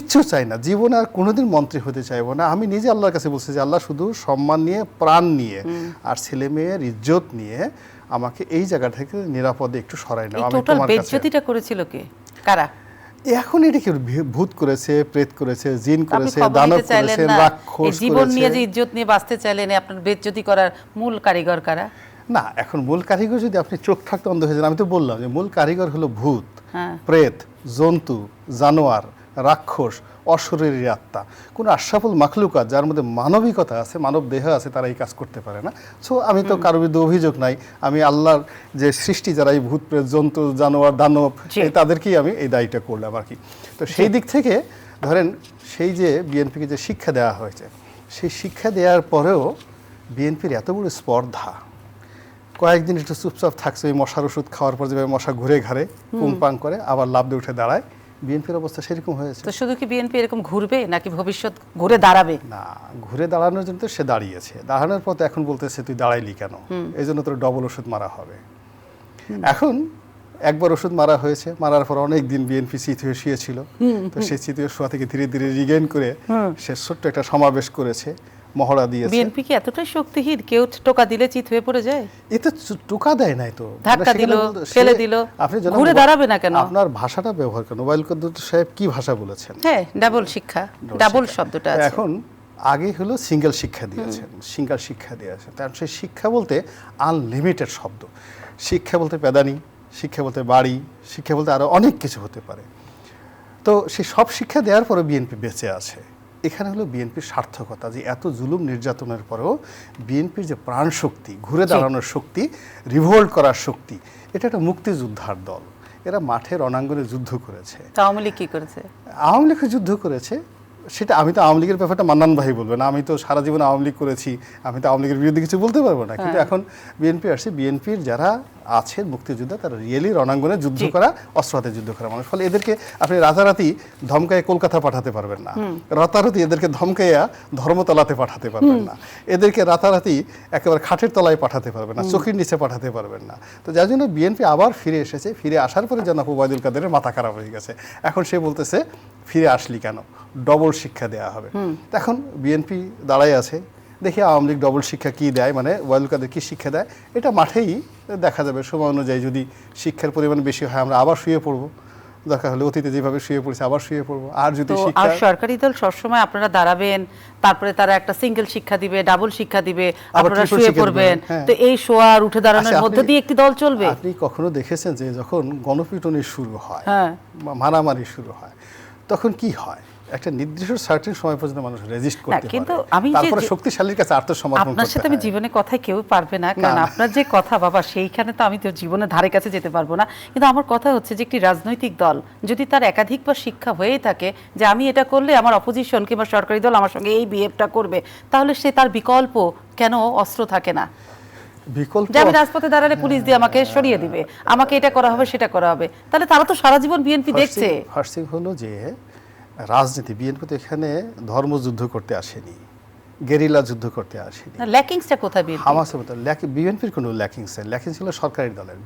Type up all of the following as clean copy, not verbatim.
কিচ্ছু চাই না, জীবনে আর কোনোদিন মন্ত্রী হতে চাইবো না। আমি নিজে আল্লাহর কাছে বলছি যে আল্লাহ শুধু সম্মান নিয়ে, প্রাণ নিয়ে আর ছেলে মেয়ের ইজ্জত নিয়ে আমাকে এই জায়গা থেকে নিরাপদে একটু সরাই নাও। আমি টোটাল বেজ্জতিটা করেছিল কে, কারা? এখন এটা কি ভূত করেছে, প্রেত করেছে, জিন করেছে, দানব করেছে, রাক্ষস করেছে। জীবন নিয়ে যে ইজ্জত নিয়ে বাঁচতে চাইলেন, আপনার বেজ্জতি করার মূল কারিগর কারা? না, এখন মূল কারিগর যদি আপনি চোখ থাকতে অন্ধ হয়ে যান, আমি তো বললাম যে মূল কারিগর হলো ভূত, প্রেত, জন্তু, জানোয়ার, রাক্ষস, অশরীরী আত্মা। কোনো আশরাফুল মাখলুকাত যার মধ্যে মানবিকতা আছে, মানব দেহ আছে, তারা এই কাজ করতে পারে না। সো আমি তো কারোর বিরুদ্ধে অভিযোগ নাই, আমি আল্লাহর যে সৃষ্টি যারা এই ভূত, প্রেত, জন্তু, জানোয়ার, দানব, তাদেরকেই আমি এই দায়ীটা করলাম আর কি। তো সেই দিক থেকে ধরেন সেই যে বিএনপিকে যে শিক্ষা দেওয়া হয়েছে, সেই শিক্ষা দেওয়ার পরেও বিএনপির এত বড় স্পর্ধা, কয়েকদিন একটু চুপচাপ থাকছে, ওই মশার ওষুধ খাওয়ার পর যেভাবে মশা ঘুরে ঘাড়ে পুংপাং করে আবার লাফ দিয়ে উঠে দাঁড়ায়, বিএনপির অবস্থা সেরকম হয়েছে। তো শুধু কি বিএনপি এরকম ঘুরবে নাকি ভবিষ্যৎ ঘুরে দাঁড়াবে? না, ঘুরে দাঁড়ানোর জন্য তো সে দাঁড়িয়েছে, দাঁড়ানোর পর তো এখন বলতেছে তুই দাঁড়াইলি কেন, এই জন্য তোর ডবল ওষুধ মারা হবে। এখন একবার ওষুধ মারা হয়েছে, মারার পর অনেক দিন বিএনপি চিত হয়ে শুয়েছিল, তো সেই চিত হয়ে শোয়া থেকে ধীরে ধীরে রিগেইন করে সে ছোট্ট একটা সমাবেশ করেছে, মহড়া দিয়েছে। বিএনপি কি এতটাই শক্তিহীন, কেউ টোকা দিলে চিত হয়ে পড়ে যায়? এতে টোকা দেয় নাই তো, ধাক্কা দিল, ফেলে দিল, আপনি ঘুরে দাঁড়াবে না কেন? আপনার ভাষাটা ব্যবহার করেন। ওবায়দুল কাদের সাহেব কি ভাষা বলেছেন? হ্যাঁ, ডাবল শিক্ষা, ডাবল শব্দটা আছে। এখন আগে হলো সিঙ্গেল শিক্ষা দিয়েছেন, সিঙ্গেল শিক্ষা দিয়েছেন, তার সেই শিক্ষা বলতে আনলিমিটেড শব্দ। শিক্ষা বলতে পেদানি, শিক্ষা বলতে বাড়ি, শিক্ষা বলতে আরো অনেক কিছু হতে পারে। তো সেই সব শিক্ষা দেওয়ার পরে বিএনপি বেঁচে আছে। এখানে হলো বিএনপির সার্থকতা, যে এত জুলুম নির্যাতনের পরেও বিএনপির যে প্রাণ শক্তি, ঘুরে দাঁড়ানোর শক্তি, রিভোল্ট করার শক্তি, এটা একটা মুক্তিযোদ্ধার দল। এরা মাঠে রণাঙ্গনে যুদ্ধ করেছে। আওয়ামী লীগ কি করেছে? আওয়ামী লীগ যুদ্ধ করেছে, সেটা আমি তো আওয়ামী লীগের ব্যাপারটা মান্নান ভাই বলবেন, আমি তো সারা জীবন আওয়ামী লীগ করেছি, আমি তো আওয়ামী লীগের বিরুদ্ধে কিছু বলতে পারবো না। কিন্তু এখন বিএনপি আসছে, বিএনপির যারা আছে মুক্তিযোদ্ধা, তারা রিয়েলি রণাঙ্গনে যুদ্ধ করা, অস্ত্র হাতে যুদ্ধ করা মানুষ। ফলে এদেরকে আপনি রাতারাতি ধমকায় কলকাতা পাঠাতে পারবেন না, রাতারাতি এদেরকে ধমকাইয়া ধর্মতলাতে পাঠাতে পারবেন না, এদেরকে রাতারাতি একেবারে খাটের তলায় পাঠাতে পারবেন না, চোখের নিচে পাঠাতে পারবেন না। তো যার জন্য বিএনপি আবার ফিরে এসেছে। ফিরে আসার পরে জনাব ওবায়দুল কাদেরের মাথা খারাপ হয়ে গেছে। এখন সে বলতেছে ফিরে আসলি কেন, ডবল শিক্ষা দেওয়া হবে। এখন বিএনপি দাঁড়াই আছে, দেখি আওয়ামী লীগ ডবল শিক্ষা কি দেয়, মানে ওবায়দুল কাদের কি শিক্ষা দেয়, এটা মাঠেই দেখা যাবে। সময় অনুযায়ী যদি শিক্ষার পরিমাণ বেশি হয়, আমরা আবার শুয়ে পড়বো, দরকার হলে অতীতে যেভাবে শুয়ে পড়েছে আবার শুয়ে পড়বো। আর যদি আর সরকারি দল সবসময় আপনারা দাঁড়াবেন, তারপরে তারা একটা সিঙ্গেল শিক্ষা দিবে, ডাবল শিক্ষা দিবে, আপনারা শুয়ে পড়বেন। তো এই শোয়া আর উঠে দাঁড়ানোর মধ্যে দিয়ে একটি দল চলবে? আপনি কখনো দেখেছেন যে যখন গণপিটুনি শুরু হয়, মারামারি শুরু হয়, তখন কি হয়? একটা নির্দিষ্ট সার্টেন সময় পর্যন্ত মানুষ রেজিস্ট করতে পারে, কিন্তু তারপরে শক্তিশালীর কাছে আত্মসমর্পণ করতে হয়। আপনার সাথে আমি জীবনে কথায় কেউ পারবে না, কারণ আপনার যে কথা বাবা, সেইখানে তো আমি তো জীবনে ধারে কাছে যেতে পারবো না। কিন্তু আমার কথা হচ্ছে যে একটি রাজনৈতিক দল যদি তার একাধিকবার শিক্ষা হয়েই থাকে যে আমি এটা করলে আমার অপোজিশন কিংবা সরকারি দল আমার সঙ্গে এই বিহেভটা করবে, তাহলে সে তার বিকল্প কেন অস্ত্র থাকে না? আমি রাজপথে দাঁড়ালে পুলিশ দিয়ে আমাকে সরিয়ে দিবে, আমাকে এটা করা হবে, সেটা করা হবে, তাহলে তারা তো সারা জীবন বিএনপি দেখছে। ফার্স্ট থিং হলো যে রাজনীতি, বিএনপি তো এখানে ধর্মযুদ্ধ করতে আসেনি, গেরিলা যুদ্ধ করতে আসেনি। ল্যাকিংসটা কোথায়? হামাসের মতো বিএনপির কোনো ল্যাকিংস ছিল সরকারি দলের।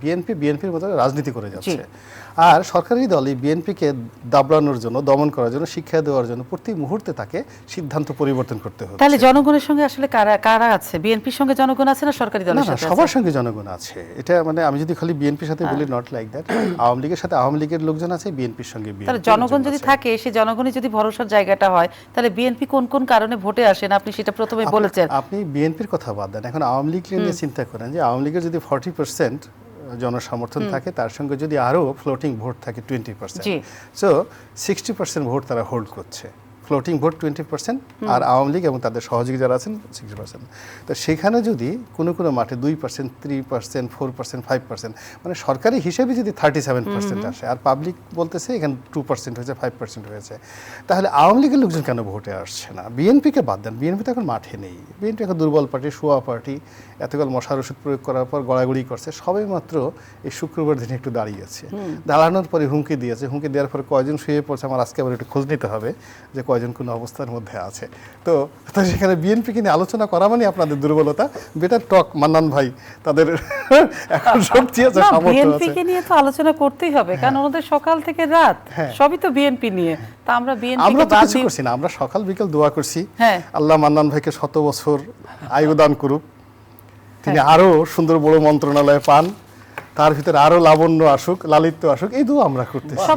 বিএনপির মতো রাজনীতি করে যাচ্ছে, আর সরকারি দল এই বিএনপিকে দাবড়ানোর জন্য, দমন করার জন্য, শিক্ষা দেওয়ার জন্য প্রতি মুহূর্তে তাকে সিদ্ধান্ত পরিবর্তন করতে হচ্ছে। তাহলে জনগণের সঙ্গে আসলে কারা আছে? বিএনপির সঙ্গে জনগণ আছে না সরকারি দলের সাথে? সবার সঙ্গে জনগণ আছে। এটা মানে আমি যদি খালি বিএনপির সাথে বলি, নট লাইক দ্যাট। আওয়ামী লীগের সাথে আওয়ামী লীগের লোকজন আছে, বিএনপির সঙ্গে তাহলে জনগণ যদি থাকে, সেই জনগণই যদি ভরসার জায়গাটা হয়, তাহলে বিএনপি কোন কোন কারণে ভোটে আসেন আপনি সেটা প্রথমে বলেছেন। আপনি বিএনপির কথা বাদ দেন, এখন আওয়ামী লীগ নিয়ে চিন্তা করেন যে আওয়ামী লীগের যদি 40% জনসমর্থন থাকে, তার সঙ্গে যদি আরো ফ্লোটিং ভোট থাকে 20%, সো 60% ভোট তারা হোল্ড করছে। ফ্লোটিং ভোট 20% আর আওয়ামী লীগ এবং তাদের সহযোগী যারা আছেন 60%। তো সেখানে যদি কোনো কোনো মাঠে 2%, 3%, 4%, 5%, মানে সরকারি হিসেবে যদি 37% আসে, আর পাবলিক বলতেছে এখানে 2% হয়েছে, 5% হয়েছে, তাহলে আওয়ামী লীগের লোকজন কেন ভোটে আসছে না? বিএনপিকে বাদ দেন, বিএনপি তো এখন মাঠে নেই, বিএনপি এখন দুর্বল পার্টি, শোয়া পার্টি, এতকাল মশার ওষুধ প্রয়োগ করার পর গড়াগড়ি করছে, সবাই মাত্র এই শুক্রবার দিনে একটু দাঁড়িয়েছে। দাঁড়ানোর পরে হুমকি দিয়েছে, হুমকি দেওয়ার পরে কয়জন শুয়ে পড়ছে আমার আজকে আবার একটু খোঁজ নিতে হবে যে কয়জন কোন অবস্থার মধ্যে আছে। তো তো সেখানে বিএনপিকে নিয়ে আলোচনা করা মানে আপনাদের দুর্বলতা। বেটার টক মান্নান ভাই, তাদের এখন শক্তি আছে, না, সামর্থ্য আছে। বিএনপিকে নিয়ে তো আলোচনা করতেই হবে, কারণ ওনাদের সকাল থেকে রাত সবই তো বিএনপি নিয়ে। তা আমরা বিএনপিকে আমরা তো বাদ কিছু দিয়ে করছি না, আমরা সকাল বিকেল দোয়া করছি হ্যাঁ। আল্লাহ মান্নান ভাইকে 100 বছর আয়ু দান করুক, তিনি আরো সুন্দর বড় মন্ত্রণালয় পান, তার ভিতরে আরো লাবণ্য আসুক, লালিত্য আসুক, এই দোয়া আমরা করতেছি। সব